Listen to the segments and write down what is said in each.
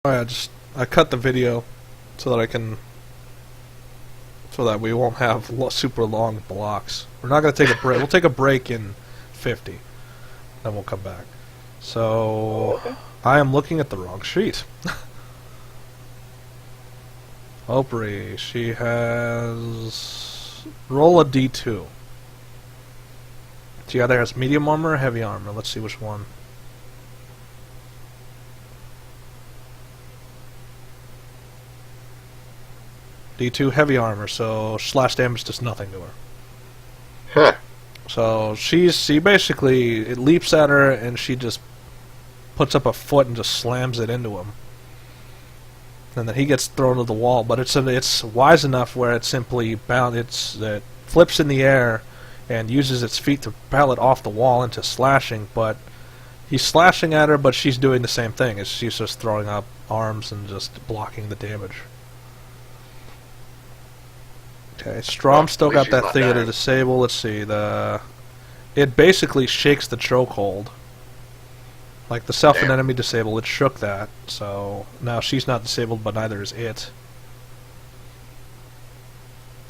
I cut the video so that we won't have super long blocks. We're not going to take a break. We'll take a break in 50, then we'll come back. So okay. I am looking at the wrong sheet. Opry, she has roll a D2. She either has medium armor or heavy armor. Let's see which one. D2 heavy armor, so slash damage does nothing to her. Huh. So she basically, it leaps at her and she just puts up a foot and just slams it into him. And then he gets thrown to the wall, but it's wise enough where it simply it flips in the air and uses its feet to propel it off the wall into slashing, but he's slashing at her, but she's doing the same thing. She's just throwing up arms and just blocking the damage. Okay, Strom still got that thing at a disable. Let's see, it basically shakes the chokehold. Like the self and enemy disable, it shook that, so now she's not disabled, but neither is it.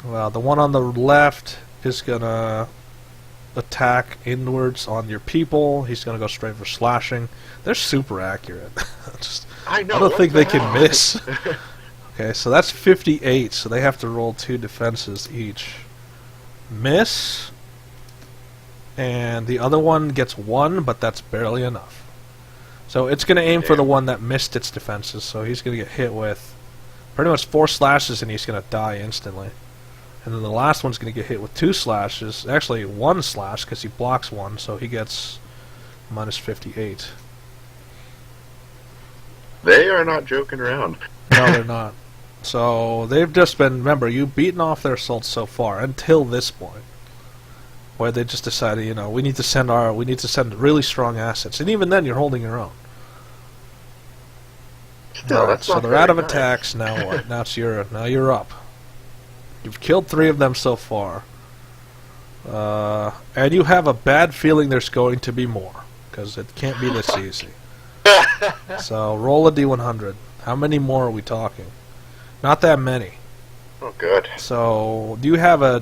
Well, the one on the left is gonna attack inwards on your people. He's gonna go straight for slashing. They're super accurate. I don't think they can miss. Okay, so that's 58, so they have to roll 2 defenses each. Miss, and the other one gets 1, but that's barely enough. So it's going to aim for the one that missed its defenses, so he's going to get hit with pretty much 4 slashes and he's going to die instantly. And then the last one's going to get hit with 2 slashes, actually 1 slash because he blocks 1, so he gets minus 58. They are not joking around. No, they're not. So they've just been, remember, you've beaten off their assaults so far until this point, where they just decided, you know, we need to send really strong assets, and even then you're holding your own. Still, that's so they're out of attacks. Now what? Now you're up. You've killed 3 of them so far, and you have a bad feeling there's going to be more because it can't be this easy. So roll a D100. How many more are we talking? Not that many. Oh, good. So, do another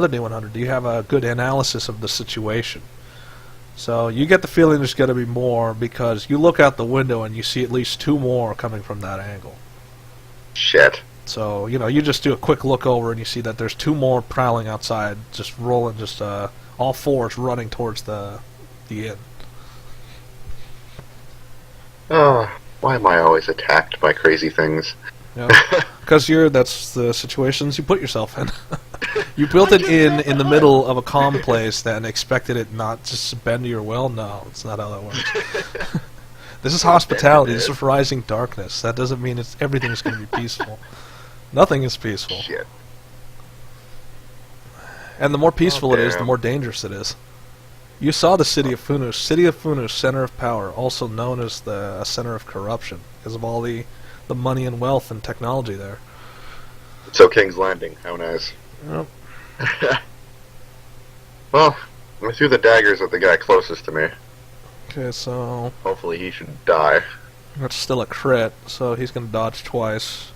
D100. Do you have a good analysis of the situation? So, you get the feeling there's going to be more because you look out the window and you see at least 2 more coming from that angle. Shit. So, you know, you just do a quick look over and you see that there's 2 more prowling outside, just rolling, all 4s running towards the inn. Oh, why am I always attacked by crazy things? Because that's the situations you put yourself in. You built it in the middle of a calm place and expected it not to bend to your will? No, it's not how that works. This is hospitality. This is rising darkness. That doesn't mean everything's going to be peaceful. Nothing is peaceful. Shit. And the more peaceful it is, the more dangerous it is. You saw the city of Funus. City of Funus, center of power, also known as the center of corruption, because of all the money and wealth and technology there. So King's Landing, how nice. Yep. Well, I threw the daggers at the guy closest to me. Okay, so hopefully he should die. That's still a crit, so he's going to dodge twice.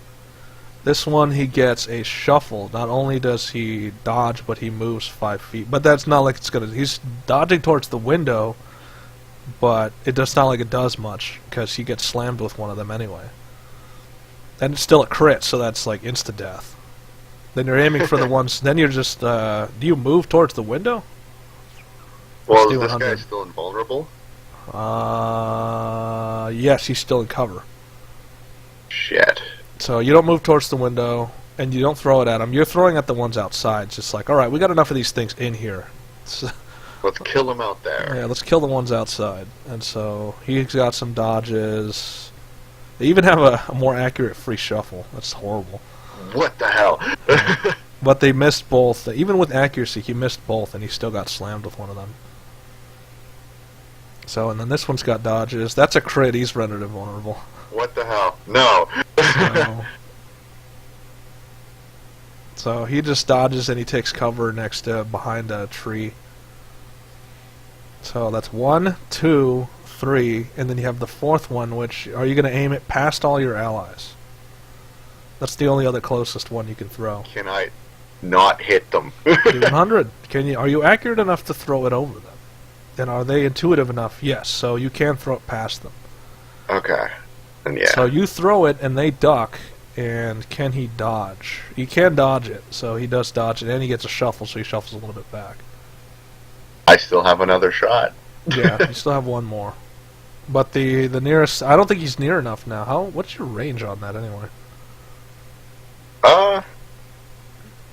This one he gets a shuffle. Not only does he dodge, but he moves 5 feet. But that's not like it's going to... He's dodging towards the window, but it does not like it does much, because he gets slammed with one of them anyway. And it's still a crit, so that's like insta-death. Then you're aiming for the ones... Then you're just... do you move towards the window? Well, is this guy still invulnerable? Yes, he's still in cover. Shit. So you don't move towards the window, and you don't throw it at him. You're throwing at the ones outside. It's just like, alright, we got enough of these things in here. Let's kill them out there. Yeah, let's kill the ones outside. And so he's got some dodges. They even have a more accurate free shuffle. That's horrible. What the hell? But they missed both. Even with accuracy, he missed both, and he still got slammed with one of them. So, and then this one's got dodges. That's a crit. He's rendered invulnerable. What the hell? No. So he just dodges and he takes cover behind a tree. So that's 1, 2, 3, and then you have the 4th one, which are you going to aim it past all your allies? That's the only other closest one you can throw. Can I not hit them? D100. Can you? Are you accurate enough to throw it over them? And are they intuitive enough? Yes. So you can throw it past them. Okay. And yeah. So you throw it, and they duck. And can he dodge? He can dodge it, so he does dodge it, and he gets a shuffle, so he shuffles a little bit back. I still have another shot. Yeah, you still have one more. But the nearest... I don't think he's near enough now. What's your range on that, anyway?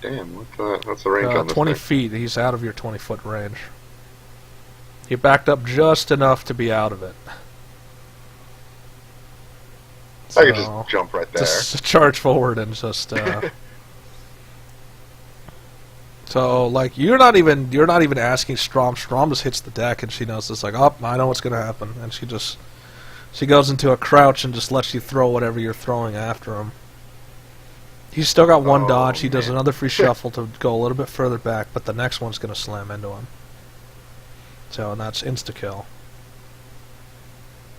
Damn, what's the range on this 20 thing? feet. He's out of your 20-foot range. He backed up just enough to be out of it. I could just jump right there. Just charge forward and just... So, like, you're not even asking Strom. Strom just hits the deck, and she knows it's like, oh, I know what's going to happen. And she goes into a crouch and just lets you throw whatever you're throwing after him. He's still got one dodge. He does another free shuffle to go a little bit further back, but the next one's going to slam into him. So, and that's insta-kill.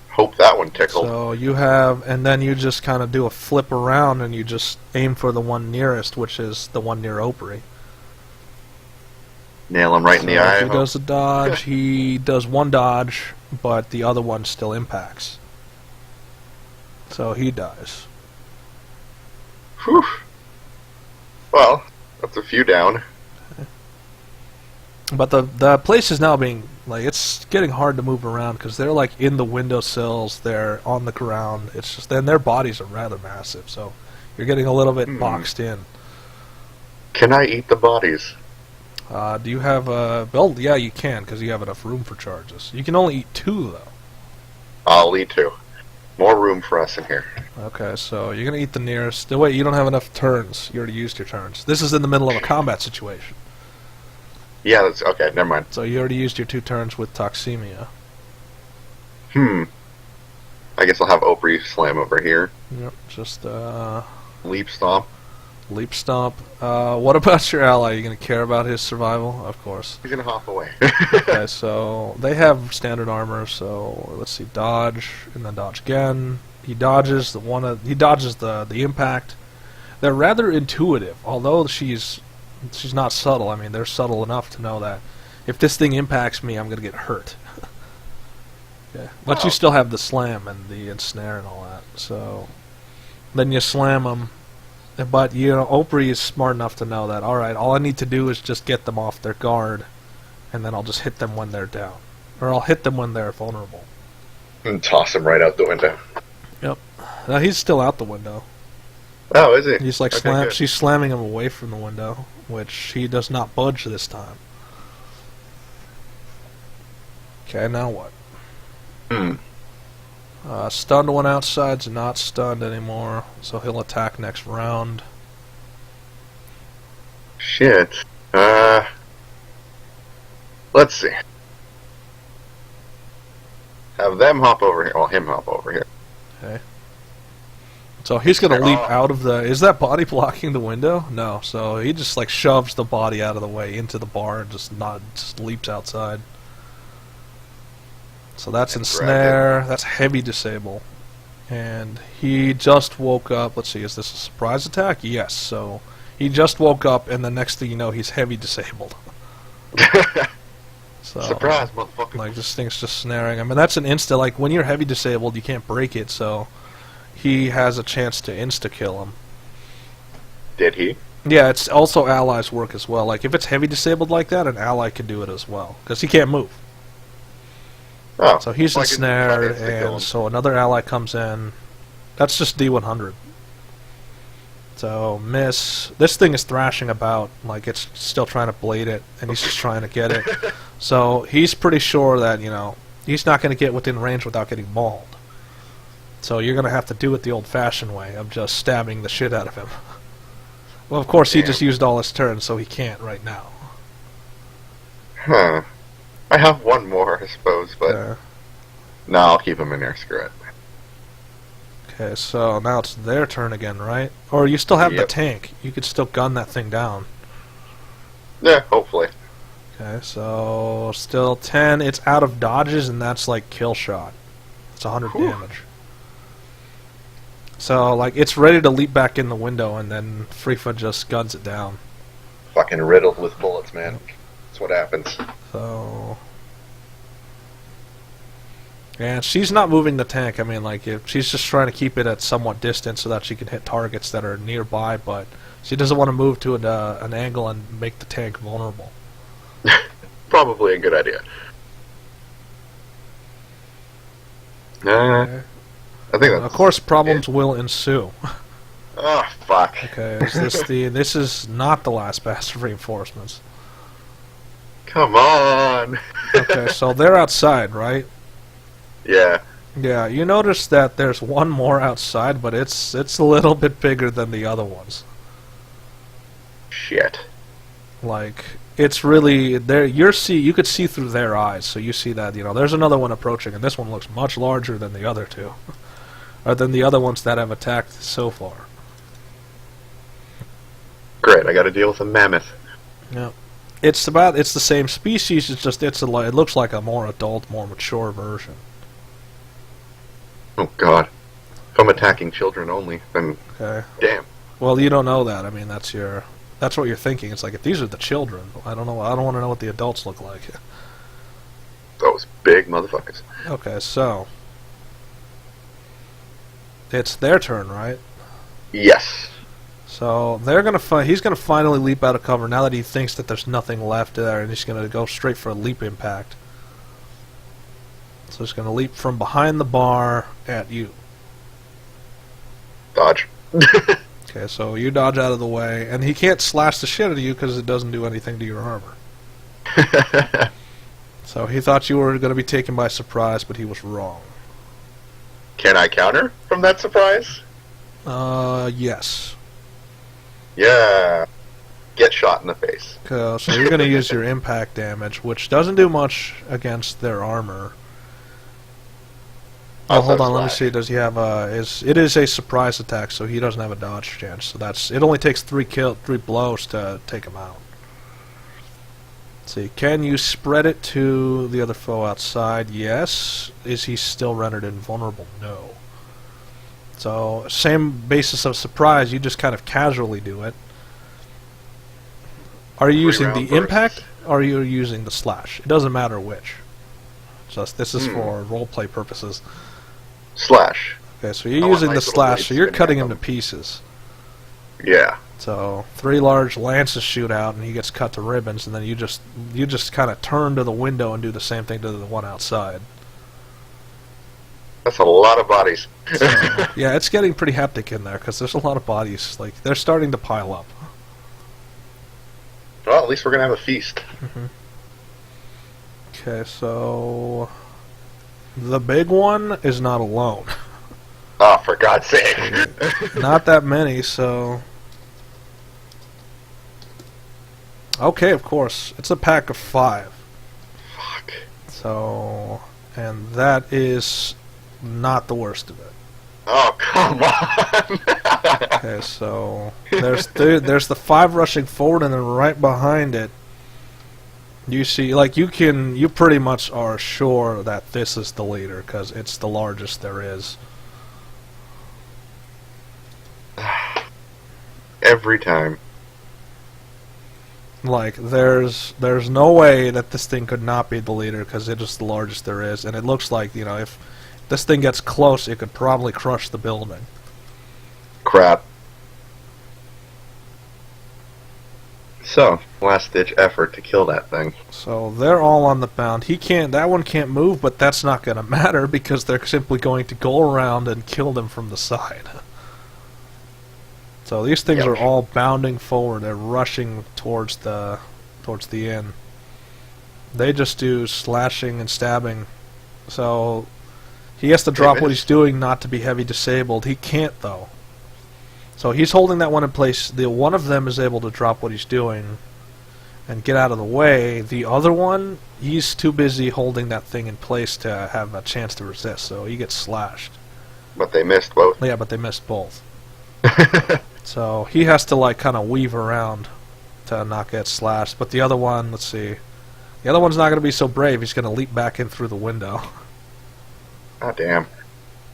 Hope that one tickled. So you have, and then you just kind of do a flip around, and you just aim for the one nearest, which is the one near Opry. Nail him right in the eye. If he does a dodge, he does one dodge, but the other one still impacts. So he dies. Whew. Well, that's a few down. But the place is now being, like, it's getting hard to move around because they're, like, in the windowsills, they're on the ground. It's just, then their bodies are rather massive, so you're getting a little bit boxed in. Can I eat the bodies? Do you have a... Well, yeah, you can, because you have enough room for charges. You can only eat 2, though. I'll eat 2. More room for us in here. Okay, so you're going to eat the nearest... Wait, you don't have enough turns. You already used your turns. This is in the middle of a combat situation. Yeah, that's... Okay, never mind. So you already used your 2 turns with Toxemia. I guess I'll have Opry slam over here. Yep, just, Leap stomp. Leap stomp. What about your ally? Are you going to care about his survival? Of course. He's going to hop away. Okay, so they have standard armor, so let's see, dodge, and then dodge again. He dodges the impact. They're rather intuitive, although she's not subtle. I mean, they're subtle enough to know that if this thing impacts me, I'm going to get hurt. Okay. But you still have the slam and the ensnare and all that. So then you slam them. But, you know, Opry is smart enough to know that, alright, all I need to do is just get them off their guard, and then I'll just hit them when they're down. Or I'll hit them when they're vulnerable. And toss him right out the window. Yep. Now, he's still out the window. Oh, is he? He's like she's slamming him away from the window, which he does not budge this time. Okay, now what? Stunned one outside's not stunned anymore, so he'll attack next round. Shit. Let's see. Have them hop over here. Well, him hop over here. Okay. So he's going to leap out of the... Is that body blocking the window? No. So he just, like, shoves the body out of the way into the bar and just leaps outside. So that's ensnare. That's heavy disable. And he just woke up. Let's see, is this a surprise attack? Yes. So he just woke up, and the next thing you know, he's heavy disabled. So, surprise, motherfucker. Like, this thing's just snaring him. And that's an insta... Like, when you're heavy disabled, you can't break it, so... He has a chance to insta-kill him. Did he? Yeah, it's also allies work as well. Like, if it's heavy disabled like that, an ally can do it as well. Because he can't move. Oh. So he's ensnared, and so another ally comes in. That's just D100. So, miss. This thing is thrashing about. Like, it's still trying to blade it, and he's just trying to get it. So, he's pretty sure that, you know, he's not going to get within range without getting mauled. So you're going to have to do it the old-fashioned way of just stabbing the shit out of him. Well, of course, he just used all his turns, so he can't right now. Huh. I have one more, I suppose, but... No, I'll keep him in there, screw it. Okay, so now it's their turn again, right? Or you still have the tank. You could still gun that thing down. Yeah, hopefully. Okay, so still 10. It's out of dodges, and that's like kill shot. It's 100 damage. So, like, it's ready to leap back in the window, and then Frifa just guns it down. Fucking riddled with bullets, man. That's what happens. So... And she's not moving the tank. I mean, like, she's just trying to keep it at somewhat distance so that she can hit targets that are nearby, but she doesn't want to move to an angle and make the tank vulnerable. Probably a good idea. Okay. I think that's... Of course, problems will ensue. Oh, fuck. Okay, this is not the last batch of reinforcements. Come on! Okay, so they're outside, right? Yeah. Yeah, you notice that there's one more outside, but it's a little bit bigger than the other ones. Shit. Like, it's really there. You could see through their eyes, so you see that there's another one approaching, and this one looks much larger than the other two, or than the other ones that have attacked so far. Great, I got to deal with a mammoth. Yeah, it's the same species. It's just it looks like a more adult, more mature version. Oh God, if I'm attacking children only, then damn. Well, you don't know that. I mean, that's what you're thinking. It's like, if these are the children, I don't know. I don't want to know what the adults look like. Those big motherfuckers. Okay, so it's their turn, right? Yes. So he's gonna finally leap out of cover now that he thinks that there's nothing left there, and he's gonna go straight for a leap impact. So he's gonna leap from behind the bar at you. Dodge. Okay, so you dodge out of the way, and he can't slash the shit out of you because it doesn't do anything to your armor. So he thought you were going to be taken by surprise, but he was wrong. Can I counter from that surprise? Yes. Yeah. Get shot in the face. So you're going to use your impact damage, which doesn't do much against their armor. Oh, hold on. Let me see. Does he have it is a surprise attack, so he doesn't have a dodge chance. So it only takes 3 blows to take him out. Let's see. Can you spread it to the other foe outside? Yes. Is he still rendered invulnerable? No. So same basis of surprise. You just kind of casually do it. Are you using the impact, or are you using the slash? It doesn't matter which. Just this is for roleplay purposes. Slash. Okay, so you're using the slash, so you're cutting him to pieces. Yeah. So 3 large lances shoot out, and he gets cut to ribbons, and then you just kind of turn to the window and do the same thing to the one outside. That's a lot of bodies. So, yeah, it's getting pretty hectic in there because there's a lot of bodies. Like, they're starting to pile up. Well, at least we're gonna have a feast. Mm-hmm. Okay, so the big one is not alone. Oh, for God's sake! Not that many, so. Okay, of course, it's a pack of 5. Fuck. So, and that is not the worst of it. Oh, come on! Okay, so there's the 5 rushing forward, and then right behind it, you see, like, you pretty much are sure that this is the leader because it's the largest there is. Every time. Like, there's no way that this thing could not be the leader because it is the largest there is, and it looks like, if this thing gets close, it could probably crush the building. Crap. So, last-ditch effort to kill that thing. So they're all on the bound. That one can't move, but that's not going to matter because they're simply going to go around and kill them from the side. So these things are all bounding forward. They're rushing towards the inn. They just do slashing and stabbing. So he has to drop what he's doing not to be heavy disabled. He can't, though. So he's holding that one in place. The one of them is able to drop what he's doing and get out of the way. The other one, he's too busy holding that thing in place to have a chance to resist, so he gets slashed. But they missed both. Yeah, but they missed both. So he has to, like, kind of weave around to not get slashed. But the other one, let's see. The other one's not going to be so brave. He's going to leap back in through the window. Oh, damn.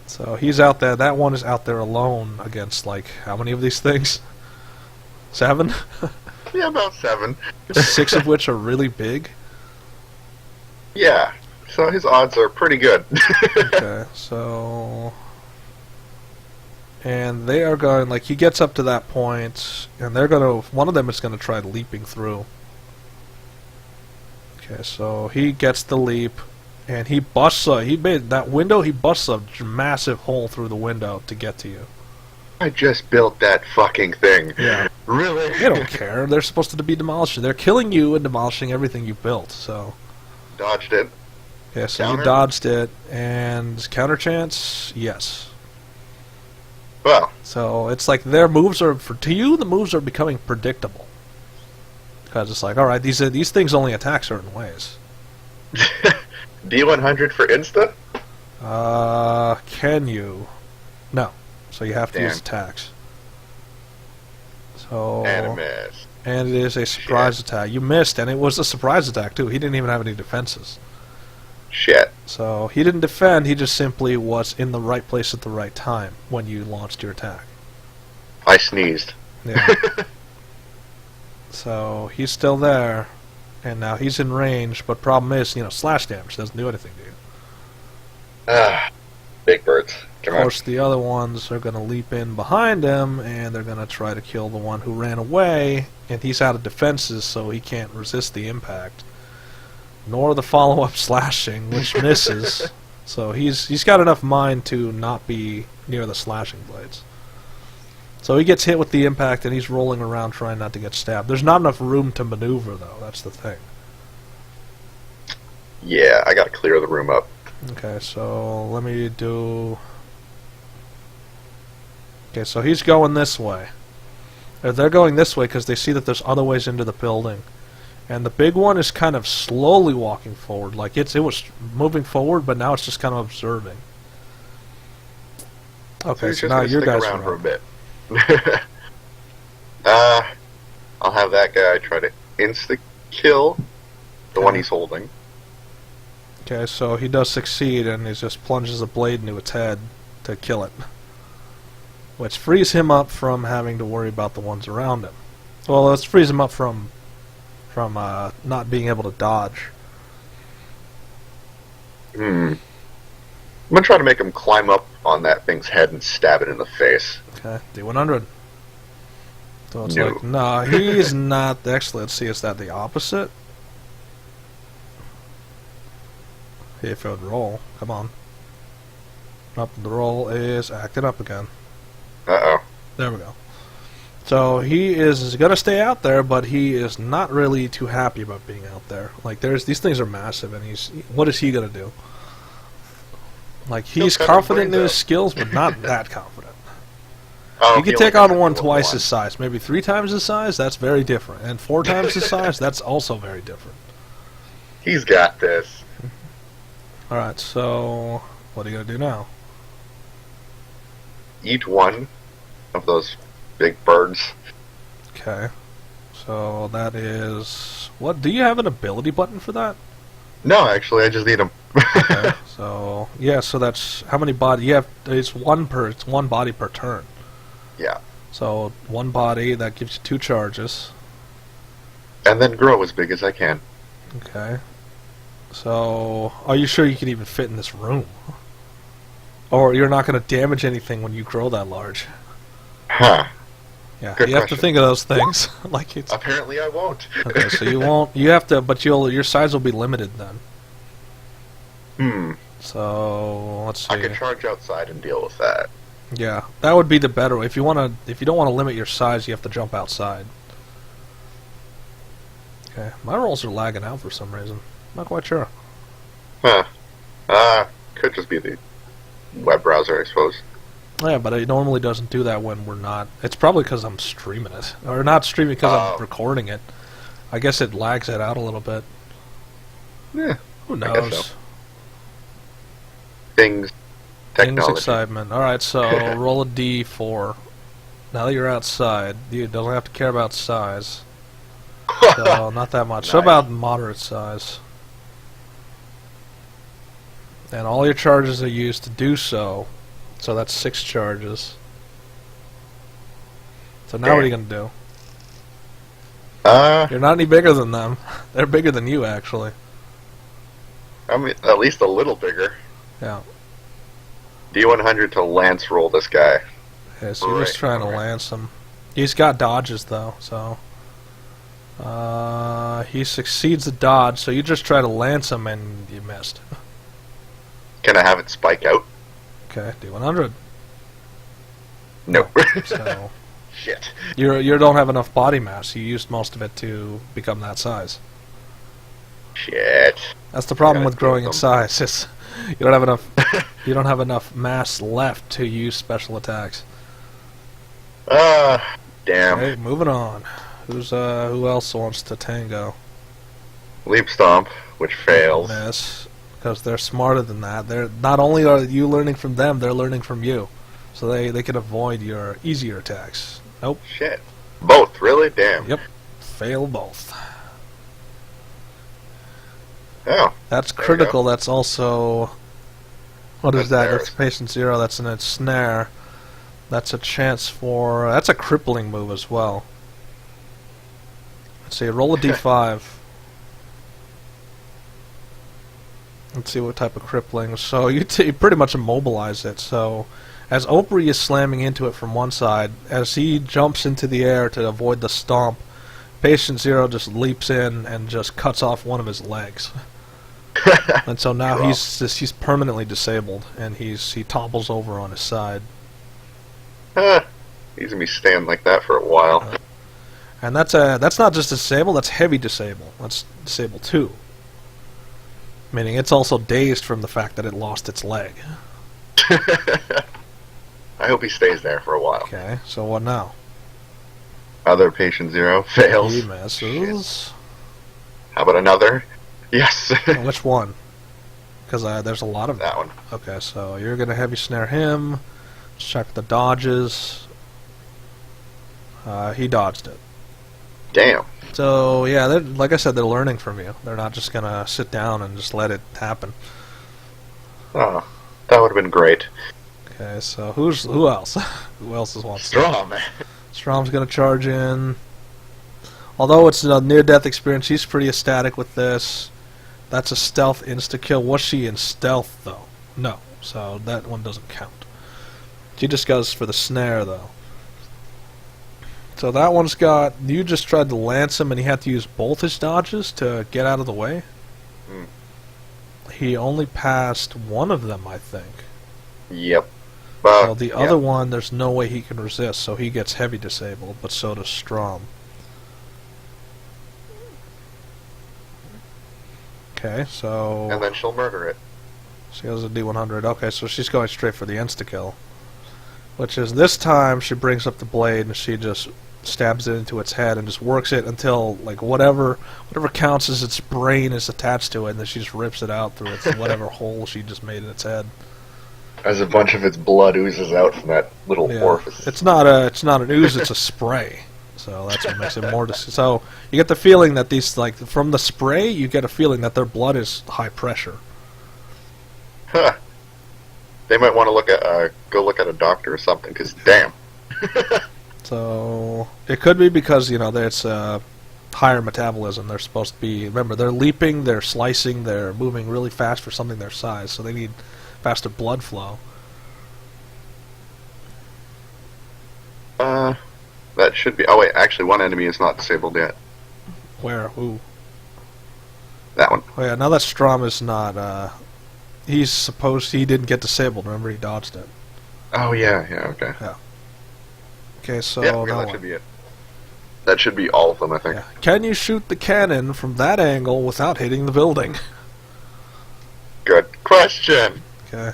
So he's out there. That one is out there alone against, like, how many of these things? 7? Yeah, about 7. 6 of which are really big. Yeah. So his odds are pretty good. Okay, so... And they are going, like, he gets up to that point, and they're going to... One of them is going to try leaping through. Okay, so he gets the leap, and he busts a... He made that window, he busts a massive hole through the window to get to you. I just built that fucking thing. Yeah. Really? They don't care. They're supposed to be demolishing. They're killing you and demolishing everything you built, so... Dodged it. Yeah, so Counter? you dodged it, and counter chance, yes. Well. So it's like their moves are, to you, the moves are becoming predictable. Because it's like, alright, these things only attack certain ways. D100 for insta? Can you? No. So you have to use attacks. So... And a miss. And it is a surprise attack. You missed, and it was a surprise attack, too. He didn't even have any defenses. Shit. So he didn't defend, he just simply was in the right place at the right time when you launched your attack. I sneezed. Yeah. So he's still there, and now he's in range, but problem is, slash damage doesn't do anything to you. Big birds. Come on. Of course, the other ones are going to leap in behind him, and they're going to try to kill the one who ran away, and he's out of defenses, so he can't resist the impact. Nor the follow-up slashing, which misses. So he's got enough mind to not be near the slashing blades. So he gets hit with the impact, and he's rolling around trying not to get stabbed. There's not enough room to maneuver, though. That's the thing. Yeah, I gotta clear the room up. Okay, so let me do... Okay, so he's going this way. Or they're going this way because they see that there's other ways into the building. And the big one is kind of slowly walking forward. Like, it was moving forward, but now it's just kind of observing. Okay, so now your guys around for a bit. I'll have that guy try to insta-kill the one he's holding. Okay, so he does succeed, and he just plunges a blade into its head to kill it. Which frees him up from having to worry about the ones around him. Well, let's frees him up from not being able to dodge. I'm gonna try to make him climb up on that thing's head and stab it in the face. Okay, D100. So it's like, no, he's not. Actually, let's see, is that the opposite? If it would roll, come on. Up, the roll is acting up again. Uh-oh. There we go. So he is going to stay out there, but he is not really too happy about being out there. Like, these things are massive, and what is he going to do? Like, he's confident in his skills, but not that confident. He can take on one twice his size, maybe 3 times his size. That's very different, and 4 times his size. That's also very different. He's got this. All right. So, what are you going to do now? Eat one of those big birds. Okay. So that is... What? Do you have an ability button for that? No, actually, I just eat them. Okay. So, yeah, so that's... How many body... You have... It's one body per turn. Yeah. So, 1 body, that gives you 2 charges. And then grow as big as I can. Okay. So, are you sure you can even fit in this room? Or you're not going to damage anything when you grow that large? Huh. Yeah, Good you have question. to think of those things. Like it's... Apparently I won't. Okay, so you won't... You have to... But your size will be limited then. So, let's see. I could charge outside and deal with that. Yeah, that would be the better way. If you don't want to limit your size, you have to jump outside. Okay, my rolls are lagging out for some reason. Not quite sure. Huh. Could just be the web browser, I suppose. Yeah, but it normally doesn't do that when we're not. It's probably because I'm streaming it. Or not streaming because I'm recording it. I guess it lags it out a little bit. Yeah. Who knows? I guess so. Things. Technology. Things excitement. Alright, so roll a D4. Now that you're outside, you don't have to care about size. So, not that much. Nice. So about moderate size. And all your charges are used to do so. So that's 6 charges. So now what are you going to do? You're not any bigger than them. They're bigger than you, actually. I mean, at least a little bigger. Yeah. D100 to lance roll this guy. Yeah, so you're just trying to lance him. He's got dodges, though, so... he succeeds the dodge, so you just try to lance him and you missed. Can I have it spike out? Okay, D100. Nope. So... Shit. You don't have enough body mass. You used most of it to become that size. Shit. That's the problem with growing in size. Is you don't have enough. You don't have enough mass left to use special attacks. Damn. Okay, moving on. Who else wants to tango? Leap stomp, which fails. Miss, because they're smarter than that. They're not only are you learning from them, they're learning from you, so they can avoid your easier attacks. Nope. Shit. Both, really? Damn. Yep. Fail both. Oh. That's critical. That's also... What is that? That's patient 0. That's an ensnare. That's a chance for... That's a crippling move as well. Let's see. Roll a d5. Let's see what type of crippling. So you pretty much immobilize it. So... As Opry is slamming into it from one side, as he jumps into the air to avoid the stomp, Patient 0 just leaps in and just cuts off one of his legs. And so now he's permanently disabled, and he topples over on his side. He's gonna be staying like that for a while. And that's not just disabled, that's heavy disabled. That's disabled 2. Meaning it's also dazed from the fact that it lost its leg. I hope he stays there for a while. Okay, so what now? Other patient 0 fails. He misses. Shit. How about another? Yes. Which one? Because there's a lot of that one. Okay, so you're gonna heavy snare him. Let's check the dodges. He dodged it. Damn. So yeah, like I said, they're learning from you. They're not just gonna sit down and just let it happen. Oh, that would have been great. Okay, so who else? Who else wants Strom. Strom's gonna charge in. Although it's a near-death experience, he's pretty ecstatic with this. That's a stealth insta-kill. Was she in stealth, though? No, so that one doesn't count. She just goes for the snare, though. So that one's got... You just tried to lance him, and he had to use both his dodges to get out of the way? He only passed one of them, I think. Yep. So the other one, there's no way he can resist, so he gets heavy disabled, but so does Strom. Okay, so... And then she'll murder it. She has a D100. Okay, so she's going straight for the insta-kill. Which is, this time, she brings up the blade and she just stabs it into its head and just works it until, like, whatever counts as its brain is attached to it, and then she just rips it out through its whatever hole she just made in its head. As a bunch of its blood oozes out from that little orifice. It's not an ooze, it's a spray. So that's what makes it more... So you get the feeling that these, like, from the spray, you get a feeling that their blood is high pressure. Huh. They might want to go look at a doctor or something, because damn. So it could be because, it's higher metabolism. They're supposed to be... Remember, they're leaping, they're slicing, they're moving really fast for something their size, so they need faster blood flow. That should be... Oh, wait, actually, one enemy is not disabled yet. Where? Who? That one. Oh, yeah, now that Strom is not... He didn't get disabled. Remember, he dodged it. Oh, yeah, okay. Yeah. Okay, so... Yeah, that should be it. That should be all of them, I think. Yeah. Can you shoot the cannon from that angle without hitting the building? Good question. Okay.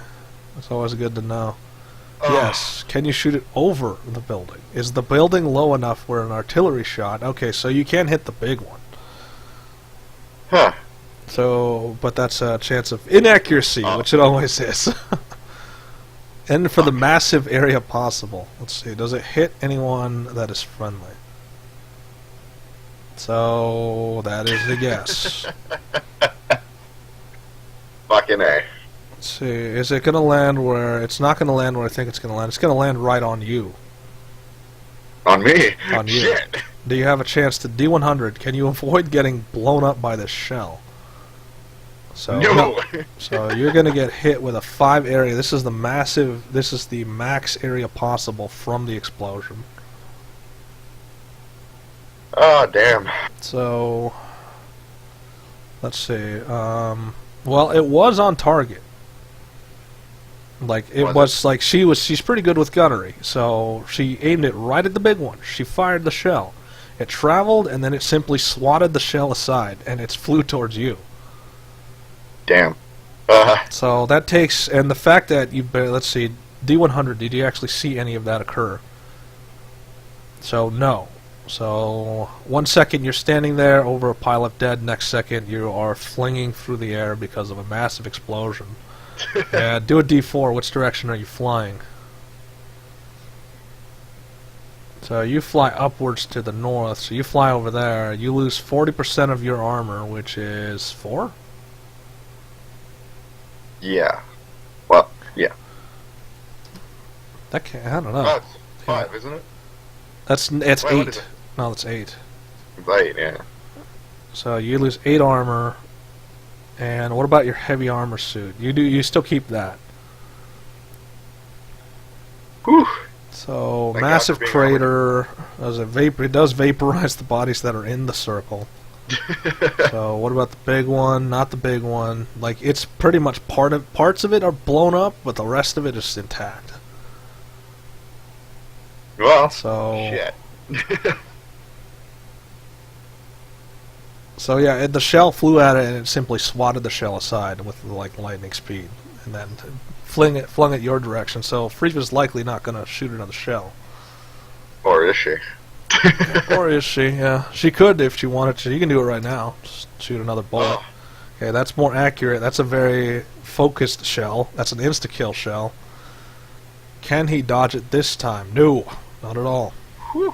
That's always good to know. Yes. Can you shoot it over the building? Is the building low enough where an artillery shot... Okay, so you can hit the big one. Huh. So, but that's a chance of inaccuracy, which it always is. And for the massive area possible. Let's see, does it hit anyone that is friendly? So, that is the guess. Fucking A. Let's see. Is it going to land where... It's not going to land where I think it's going to land. It's going to land right on you. On me? On you. Shit. Do you have a chance to... D100, can you avoid getting blown up by this shell? So, no. So you're going to get hit with a 5 area. This is the massive... This is the max area possible from the explosion. Oh, damn. So... Let's see. Well, it was on target. Like, it was like she's pretty good with gunnery, so she aimed it right at the big one. She fired the shell. It traveled, and then it simply swatted the shell aside, and it flew towards you. Damn. So that takes, and the fact that you, let's see, D100, did you actually see any of that occur? So, no. So, 1 second you're standing there over a pile of dead, next second you are flinging through the air because of a massive explosion. Yeah, do a D4. Which direction are you flying? So you fly upwards to the north, so you fly over there. You lose 40% of your armor, which is 4? Yeah. Well, yeah. That can't, I don't know. Oh, it's 5, isn't it? It's Wait, 8. No, that's 8. It's 8, yeah. So you lose 8 armor. And what about your heavy armor suit? You still keep that. Whew. So Thank massive God for being crater as a vapor. It does vaporize the bodies that are in the circle. So what about the big one? Not the big one. Like, it's pretty much parts of it are blown up, but the rest of it is intact. Well, so shit. So yeah, the shell flew at it and it simply swatted the shell aside with like lightning speed, and then flung it your direction. So Freev is likely not going to shoot another shell. Or is she? Or is she? Yeah, she could if she wanted to. You can do it right now. Just shoot another bullet. Oh. Okay, that's more accurate. That's a very focused shell. That's an insta-kill shell. Can he dodge it this time? No, not at all. Whew.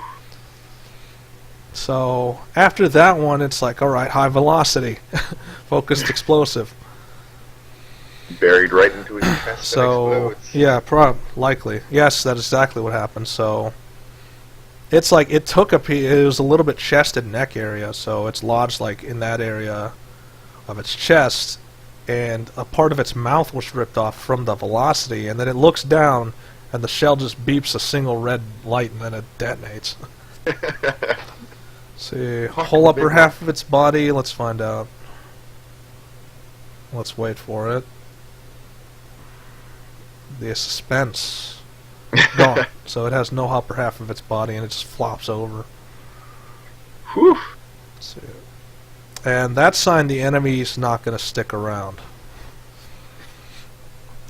So after that one, it's like, all right, high velocity, focused explosive. Buried right into his chest. So yeah, likely, yes, that's exactly what happened. So it's like it took it was a little bit chest and neck area, so it's lodged like in that area of its chest, and a part of its mouth was ripped off from the velocity, and then it looks down, and the shell just beeps a single red light, and then it detonates. See, whole upper half of its body, let's find out. Let's wait for it. The suspense. Gone. So it has no upper half of its body and it just flops over. Whew. See. And that sign the enemy's not going to stick around.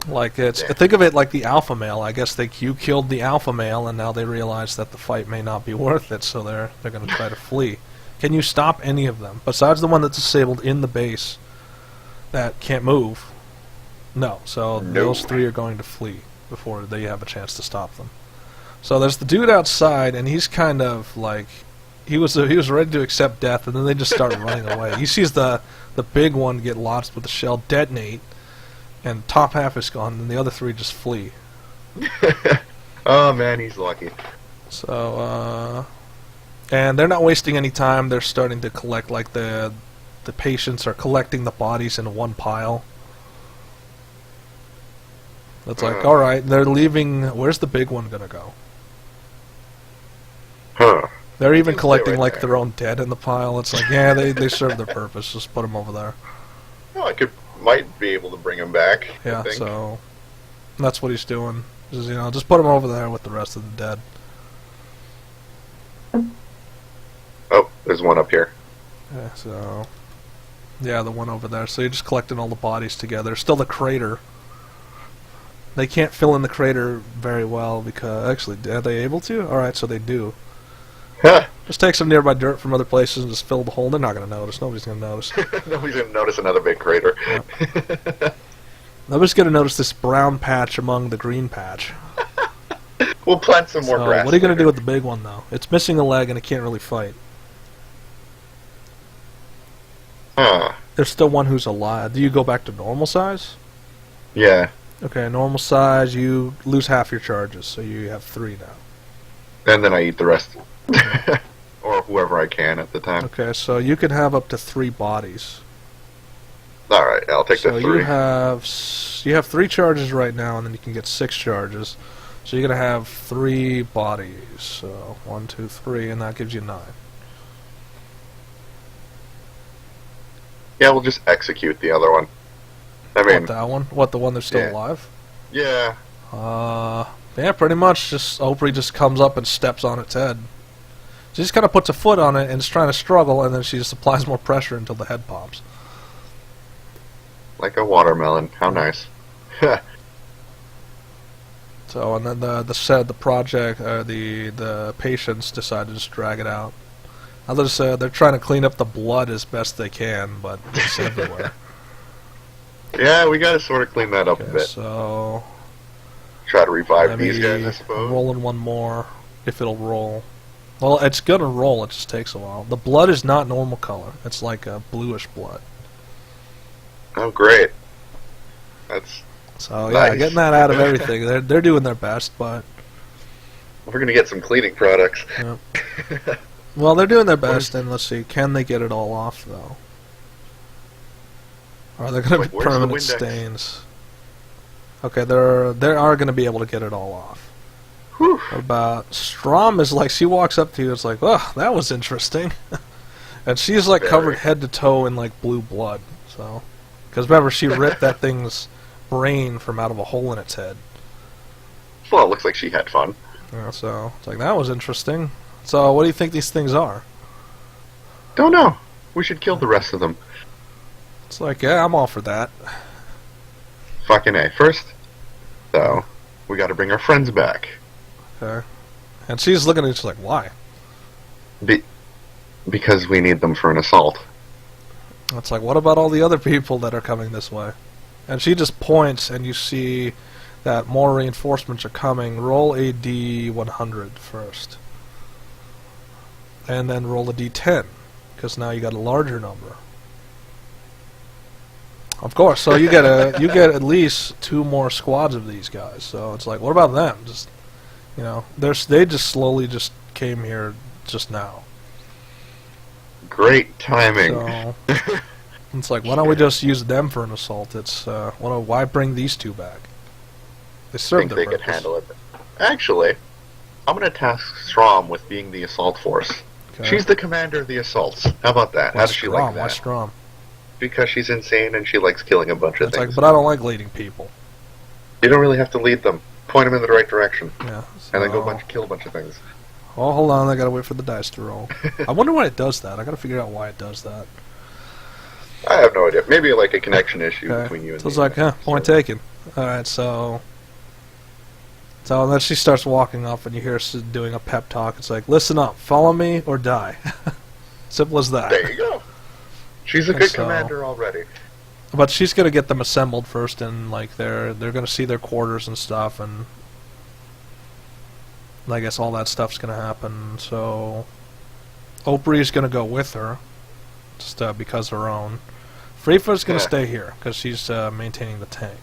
Like, think of it like the alpha male. I guess you killed the alpha male, and now they realize that the fight may not be worth it, so they're going to try to flee. Can you stop any of them besides the one that's disabled in the base that can't move? No. So those 3 are going to flee before they have a chance to stop them. So there's the dude outside, and he's kind of like he was ready to accept death, and then they just start running away. He sees the big one get launched with the shell, detonate. And top half is gone, and the other 3 just flee. Oh man, he's lucky. So, and they're not wasting any time. They're starting to collect, like the patients are collecting the bodies in one pile. It's like, all right, they're leaving. Where's the big one gonna go? Huh. They're even collecting like their own dead in the pile. It's like, yeah, they serve their purpose. Just put them over there. Oh, might be able to bring him back. Yeah, so that's what he's doing. Is, just put him over there with the rest of the dead. Oh, there's one up here. Yeah, so yeah, the one over there. So you're just collecting all the bodies together. Still the crater. They can't fill in the crater very well because actually, are they able to? All right, so they do. Huh. Just take some nearby dirt from other places and just fill the hole. They're not going to notice. Nobody's going to notice. Nobody's going to notice another big crater. Yep. Nobody's going to notice this brown patch among the green patch. We'll plant some more grass. What are you going to do with the big one, though? It's missing a leg and it can't really fight. Huh. There's still one who's alive. Do you go back to normal size? Yeah. Okay, normal size, you lose half your charges, so you have 3 now. And then I eat the rest. Or whoever I can at the time. Okay, so you can have up to 3 bodies. Alright, I'll take the 3. So you have 3 charges right now, and then you can get 6 charges. So you're going to have 3 bodies. So 1, 2, 3, and that gives you 9. Yeah, we'll just execute the other one. I mean... What, that one? What, the one that's still alive? Yeah. Yeah, pretty much. Just Opry just comes up and steps on its head. She just kind of puts a foot on it and is trying to struggle, and then she just applies more pressure until the head pops. Like a watermelon. How nice. So, and then the patients decide to just drag it out. Others they're trying to clean up the blood as best they can, but it's everywhere. Yeah, we gotta sort of clean that up a bit. So try to revive these guys, I suppose. I'm rolling one more, if it'll roll. Well, it's gonna roll, it just takes a while. The blood is not normal color. It's like a bluish blood. Oh, great. That's so nice. Yeah, getting that out of everything. They're doing their best, but we're gonna get some cleaning products. Yeah. Well, they're doing their best, and let's see, can they get it all off though? Or are there gonna be permanent stains? Okay, they are gonna be able to get it all off. Whew. About Strom is like, she walks up to you, it's like, oh, that was interesting. And she's like covered head to toe in like blue blood. So, because remember, she ripped that thing's brain from out of a hole in its head. Well, it looks like she had fun. Yeah, so it's like, that was interesting. So, what do you think these things are? Don't know. We should kill the rest of them. It's like, yeah, I'm all for that. Fucking A. First, though, we gotta bring our friends back. Okay. And she's looking at you, she's like, why? Because we need them for an assault. It's like, what about all the other people that are coming this way? And she just points, and you see that more reinforcements are coming. Roll a D100 first. And then roll a D10, because now you got a larger number. Of course, so you get at least 2 more squads of these guys. So it's like, what about them? Just, you know, they just slowly just came here just now. Great timing. So it's like, why don't we just use them for an assault? It's why bring these 2 back? They serve their purpose. Could handle it. Actually, I'm gonna task Strom with being the assault force. Okay. She's the commander of the assaults. How about that? How does she like that? Why Strom? Because she's insane and she likes killing a bunch of things. Like, but I don't like leading people. You don't really have to lead them. Point them in the right direction. Yeah. So and then go kill a bunch of things. Oh, hold on. I gotta wait for the dice to roll. I wonder why it does that. I gotta figure out why it does that. I have no idea. Maybe like a connection issue between you and me. So it's like, point taken. Alright, so then she starts walking off and you hear her doing a pep talk. It's like, listen up, follow me or die. Simple as that. There you go. She's a good commander already. But she's gonna get them assembled first, and like they're gonna see their quarters and stuff, and I guess all that stuff's gonna happen. So Opry's gonna go with her, just because of her own. Frifa's gonna stay here because she's maintaining the tank.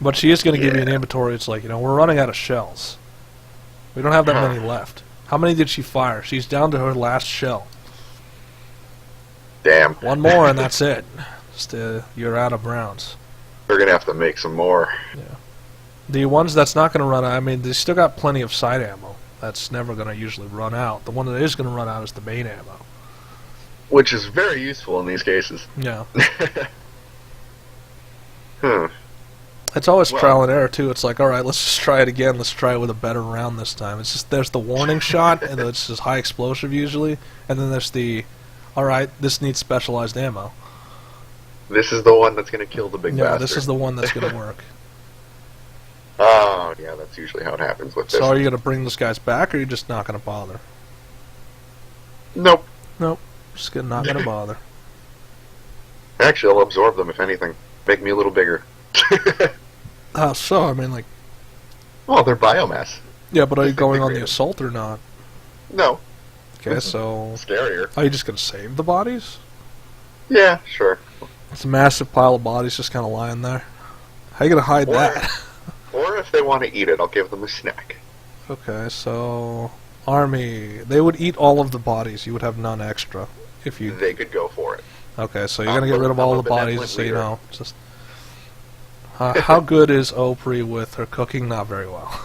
But she is gonna give you an inventory. It's like, you know, we're running out of shells. We don't have that many left. How many did she fire? She's down to her last shell. Damn. One more and that's it. Just, you're out of rounds. They're gonna have to make some more. Yeah. The ones that's not gonna run out, I mean, they still got plenty of side ammo. That's never gonna usually run out. The one that is gonna run out is the main ammo. Which is very useful in these cases. Yeah. Hmm. It's always trial and error too. It's like, all right, let's just try it again. Let's try it with a better round this time. It's just, there's the warning shot, and it's just high explosive usually, and then there's the, all right, this needs specialized ammo. This is the one that's going to kill the big bastard. Yeah, this is the one that's going to work. Oh, yeah, that's usually how it happens with this. So are you going to bring those guys back, or are you just not going to bother? Nope. Nope. Just not going to bother. Actually, I'll absorb them, if anything. Make me a little bigger. So, I mean, like... Well, they're biomass. Yeah, but are you going on the assault or not? No. Okay, so... Scarier. Are you just going to save the bodies? Yeah, sure. It's a massive pile of bodies just kind of lying there. How you gonna hide that? Or if they want to eat it, I'll give them a snack. Okay, so army, they would eat all of the bodies. You would have none extra if you. They could go for it. Okay, so you're gonna get rid of all the bodies, so you know. Just how good is Opry with her cooking? Not very well.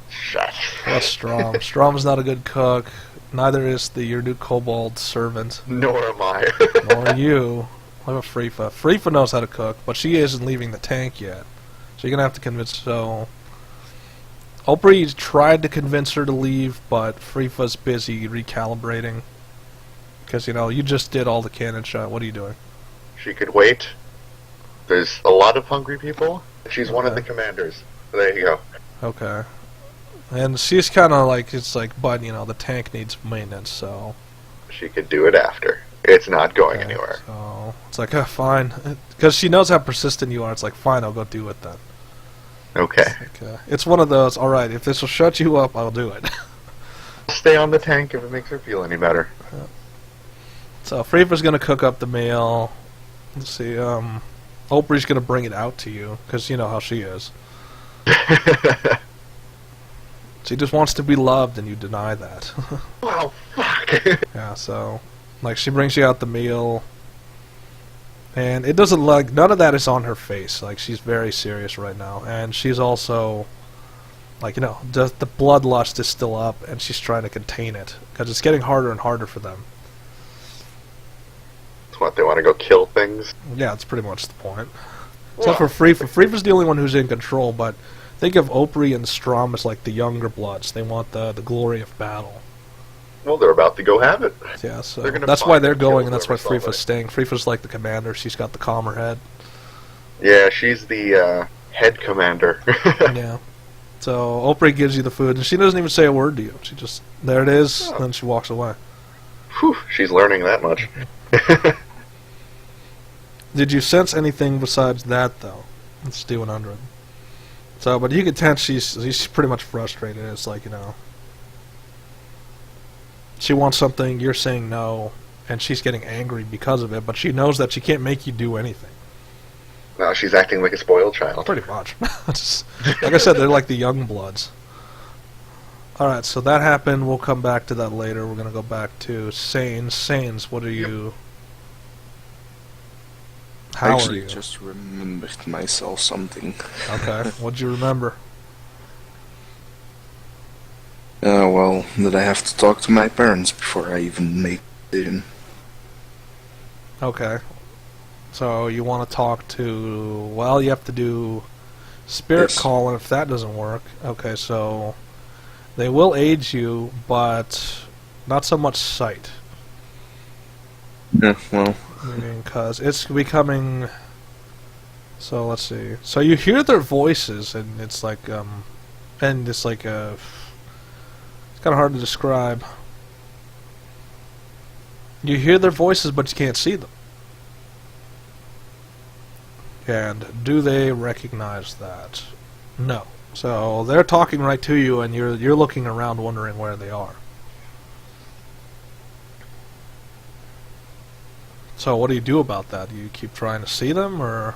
Shut. What's Strom? Strom's not a good cook. Neither is your new kobold servant. Nor am I. Nor are you. What about Frifa? Frifa knows how to cook, but she isn't leaving the tank yet. So you're gonna have to convince. So Opry tried to convince her to leave, but Frifa's busy recalibrating. Because, you know, you just did all the cannon shot. What are you doing? She could wait. There's a lot of hungry people. She's one of the commanders. There you go. Okay. And she's kind of like, it's like, but, you know, the tank needs maintenance, so. She could do it after. It's not going anywhere. So, it's like, fine. Because she knows how persistent you are. It's like, fine, I'll go do it then. Okay. It's one of those, alright, if this will shut you up, I'll do it. Stay on the tank if it makes her feel any better. Yeah. So, Frifa's going to cook up the meal. Let's see, Opry's going to bring it out to you, because you know how she is. She just wants to be loved, and you deny that. Well, fuck. Yeah, so, like, she brings you out the meal, and it doesn't look, none of that is on her face. Like, she's very serious right now, and she's also, like, you know, the bloodlust is still up, and she's trying to contain it, because it's getting harder and harder for them. That's what, they want to go kill things? Yeah, that's pretty much the point. Except for Frifa. Frifa's the only one who's in control, but think of Opry and Strom as like the younger bloods. They want the glory of battle. Well, they're about to go have it. Yeah, so that's why they're going, and that's why Frifa's staying. Frifa's like the commander. She's got the calmer head. Yeah, she's the head commander. Yeah. So Opry gives you the food, and she doesn't even say a word to you. She just, there it is, and then she walks away. Whew, she's learning that much. Did you sense anything besides that, though? It's D100. So, but you can tell she's pretty much frustrated. It's like, you know, she wants something, you're saying no, and she's getting angry because of it, but she knows that she can't make you do anything. No, she's acting like a spoiled child. Pretty much. Just, like I said, they're like the young bloods. Alright, so that happened. We'll come back to that later. We're going to go back to Sanes. Sanes, what are you... How I actually are you? just remembered myself something. Okay, what'd you remember? Well, that I have to talk to my parents before I even make a decision. Okay. So you want to talk to... Well, you have to do spirit call, and if that doesn't work... Okay, so... They will aid you, but not so much sight. Yeah, well... Because it's becoming... So, let's see. So you hear their voices, and it's like, and it's like, it's kind of hard to describe. You hear their voices, but you can't see them. And do they recognize that? No. So they're talking right to you, and you're looking around wondering where they are. So what do you do about that? Do you keep trying to see them, or...?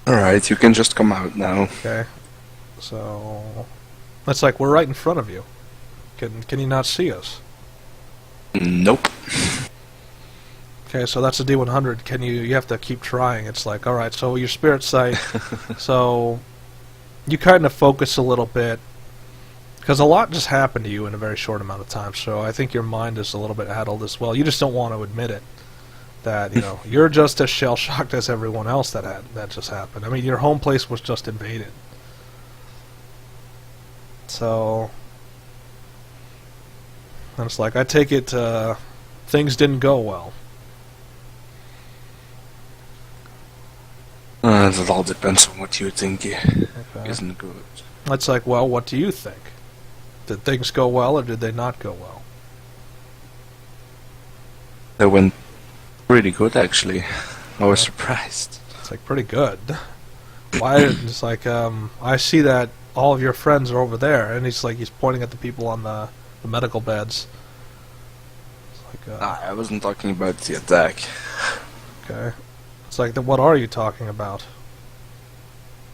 Alright, you can just come out now. Okay. So... It's like we're right in front of you. Can you not see us? Nope. Okay, so that's a D100. You have to keep trying. It's like, alright, so your spirit sight... So... You kind of focus a little bit... Because a lot just happened to you in a very short amount of time, so I think your mind is a little bit addled as well. You just don't want to admit it. That, you know, you're just as shell-shocked as everyone else that just happened. I mean, your home place was just invaded. So... And it's like, I take it, things didn't go well. That all depends on what you think isn't good. It's like, well, what do you think? Did things go well, or did they not go well? They went pretty good, actually. I was surprised. It's like, pretty good. Why? It's like, I see that all of your friends are over there, and he's pointing at the people on the medical beds. It's like, I wasn't talking about the attack. Okay. It's like, what are you talking about?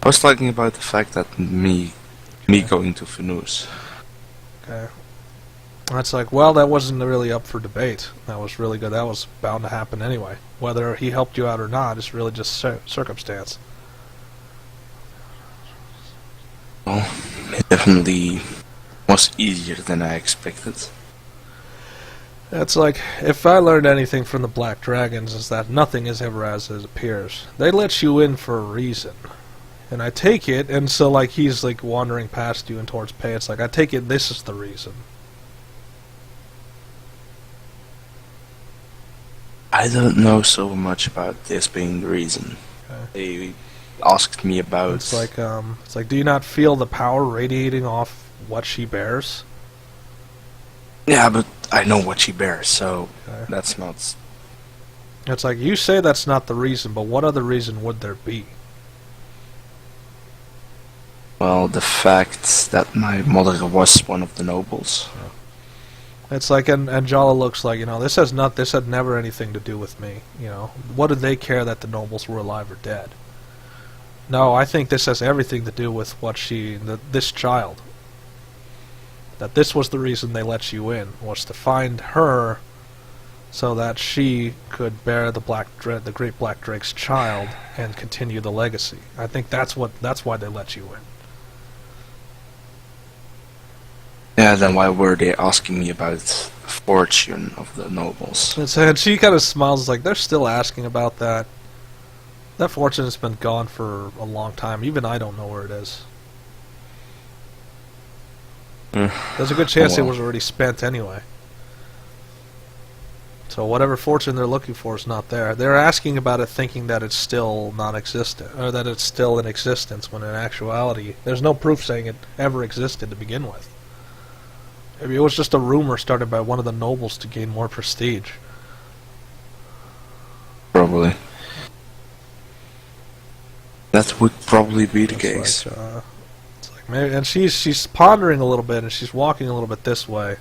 I was talking about the fact that me going to Venus. Okay. That's like, well, that wasn't really up for debate. That was really good. That was bound to happen anyway. Whether he helped you out or not is really just circumstance. Well, it definitely was easier than I expected. It's like, if I learned anything from the Black Dragons, is that nothing is ever as it appears. They let you in for a reason. And I take it, and so like he's like wandering past you and towards Pei, it's like, I take it this is the reason. I don't know so much about this being the reason. Okay. They asked me about... It's like, do you not feel the power radiating off what she bears? Yeah, but I know what she bears, so Okay. that's not... It's like, you say that's not the reason, but what other reason would there be? Well, the fact that my mother was one of the nobles. It's like, and Jala looks like, this had never anything to do with me. What did they care that the nobles were alive or dead? No, I think this has everything to do with what this child. That this was the reason they let you in, was to find her, so that she could bear the great Black Drake's child and continue the legacy. I think that's why they let you in. Yeah, then why were they asking me about the fortune of the nobles? And she kind of smiles like, they're still asking about that. That fortune has been gone for a long time. Even I don't know where it is. There's a good chance it was already spent anyway. So whatever fortune they're looking for is not there. They're asking about it thinking that it's still non-existent, or that it's still in existence, when in actuality, there's no proof saying it ever existed to begin with. Maybe it was just a rumor started by one of the nobles to gain more prestige. Probably. That would probably be the case. It's like maybe, and she's pondering a little bit, and she's walking a little bit this way.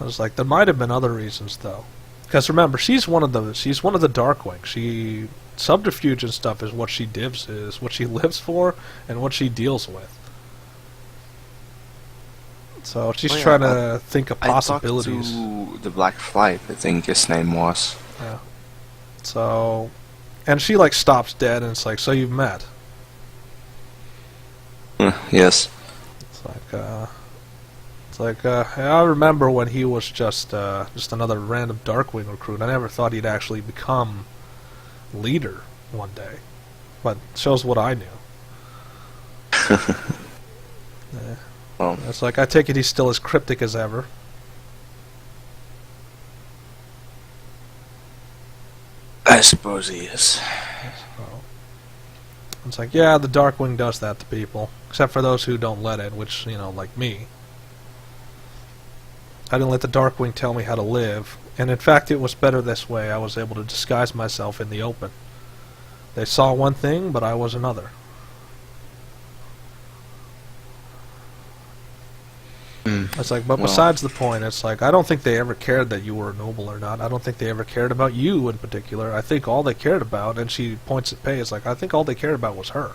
I was like, there might have been other reasons though, because remember, she's one of the Darkwing. Subterfuge and stuff is what she is what she lives for, and what she deals with. So she's trying to think of possibilities. I talked to the Black Flight, I think his name was. Yeah. So, and she like stops dead, and it's like, so you've met. Yes. It's like I remember when he was just another random Darkwing recruit. I never thought he'd actually become leader one day, but shows what I knew. Yeah. Well, it's like, I take it he's still as cryptic as ever. I suppose he is. So, it's like, yeah, the Darkwing does that to people, except for those who don't let it, which, like me. I didn't let the Darkwing tell me how to live, and in fact it was better this way. I was able to disguise myself in the open. They saw one thing, but I was another. It's like, but besides the point, it's like, I don't think they ever cared that you were a noble or not. I don't think they ever cared about you in particular. I think all they cared about, and she points at Pei, it's like, I think all they cared about was her.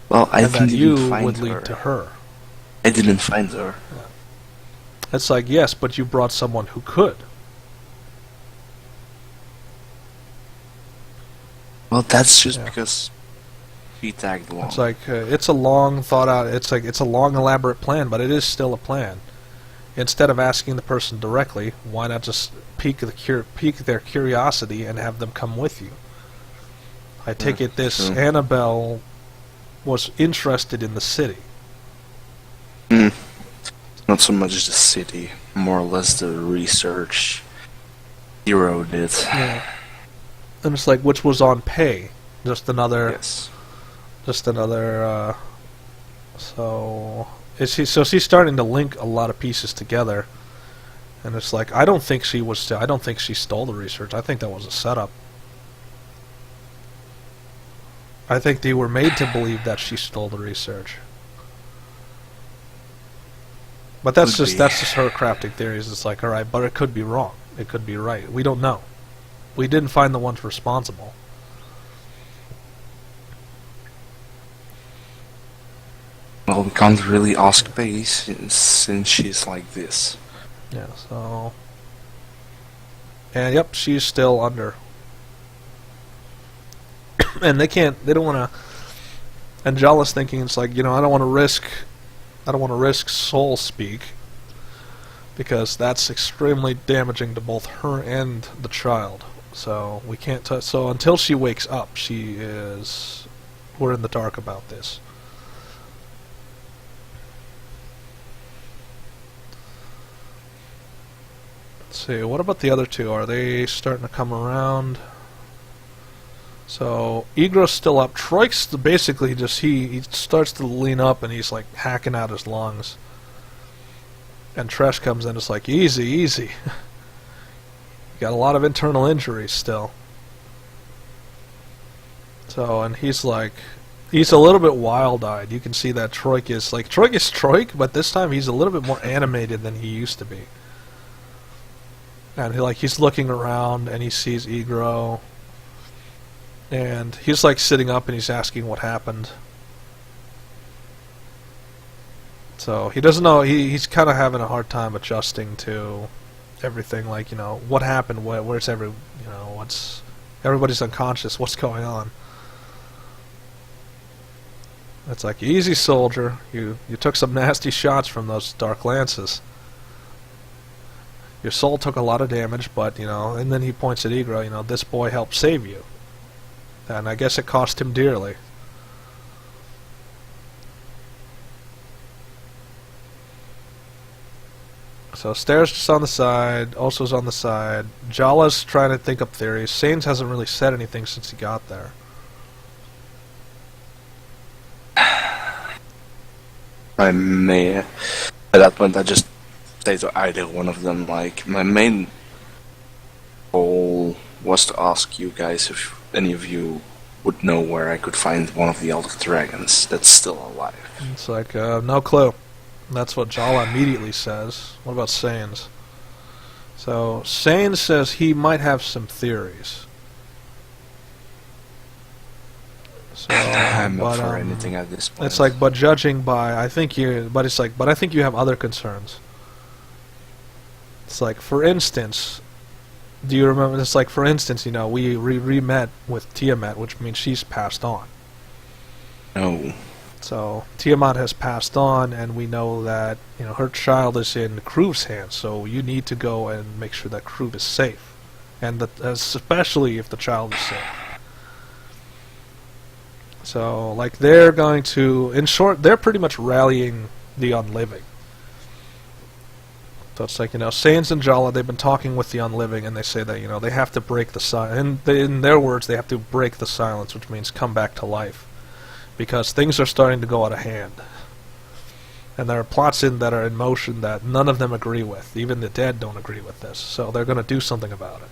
Well, I think you would lead to her. I didn't find her. Yeah. It's like, yes, but you brought someone who could. Well, that's just because she tagged along. It's like, it's a long thought out, it's a long elaborate plan, but it is still a plan. Instead of asking the person directly, why not just pique their curiosity and have them come with you? I take it this Annabelle was interested in the city. Not so much the city, more or less the research Zero did. Yeah. And it's like, which was on Pei. Just another... Yes. Just another, so she's starting to link a lot of pieces together, and it's like, I don't think she stole the research. I think that was a setup. I think they were made to believe that she stole the research. But that's just her crafting theories. It's like, alright, but it could be wrong. It could be right. We don't know. We didn't find the ones responsible. we can't really ask base since she's like this. Yeah, so... And yep, she's still under. And they don't want to... And Jala's thinking, it's like, I don't want to risk soul speak, because that's extremely damaging to both her and the child. So we can't touch. So until she wakes up, we're in the dark about this. Let's see, what about the other two? Are they starting to come around? So Igro's still up. Troik's basically just he starts to lean up and he's like hacking out his lungs. And Tresh comes in, it's like, easy, easy. You got a lot of internal injuries still. So, and he's a little bit wild-eyed. You can see that Troik is Troik, but this time he's a little bit more animated than he used to be. And he's looking around and he sees Igro. And he's like sitting up and he's asking what happened. So he doesn't know, he's kind of having a hard time adjusting to everything, what happened, where's everybody's unconscious, what's going on? It's like, easy soldier, you took some nasty shots from those dark lances. Your soul took a lot of damage, but, and then he points at Igro, this boy helped save you. And I guess it cost him dearly. So Stairs just on the side, Oso's on the side. Jala's trying to think up theories. Sains hasn't really said anything since he got there. I may, at that point, I just say to either one of them, like, my main goal was to ask you guys if any of you would know where I could find one of the Elder Dragons that's still alive. It's like, no clue. That's what Jala immediately says. What about Sains? So, Sains says he might have some theories. So, I'm not for anything at this point. It's like, but judging by, I think you have other concerns. It's like, for instance, do you remember, it's like, for instance, we re-met with Tiamat, which means she's passed on. No. So Tiamat has passed on, and we know that her child is in Kruv's hands. So you need to go and make sure that Kruv is safe, and especially if the child is safe. So they're going to, in short, they're pretty much rallying the unliving. So it's like Sains and Jala, they've been talking with the unliving, and they say that they have to break the silence. In their words, they have to break the silence, which means come back to life. Because things are starting to go out of hand. And there are plots that are in motion that none of them agree with. Even the dead don't agree with this. So they're going to do something about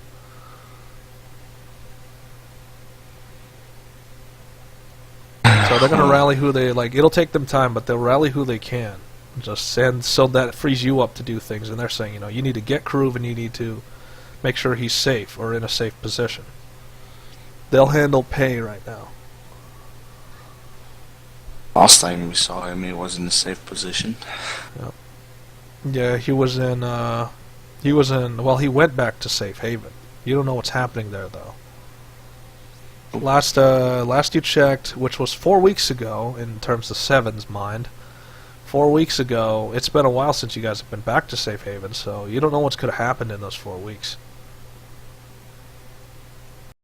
it. So they're going to rally who they like. It'll take them time, but they'll rally who they can. So that frees you up to do things. And they're saying, you need to get Kruv and you need to make sure he's safe or in a safe position. They'll handle pay right now. Last time we saw him, he was in a safe position. Yep. Yeah, he went back to Safe Haven. You don't know what's happening there, though. Last you checked, which was 4 weeks ago, in terms of Seven's mind, 4 weeks ago, it's been a while since you guys have been back to Safe Haven, so you don't know what's could have happened in those 4 weeks.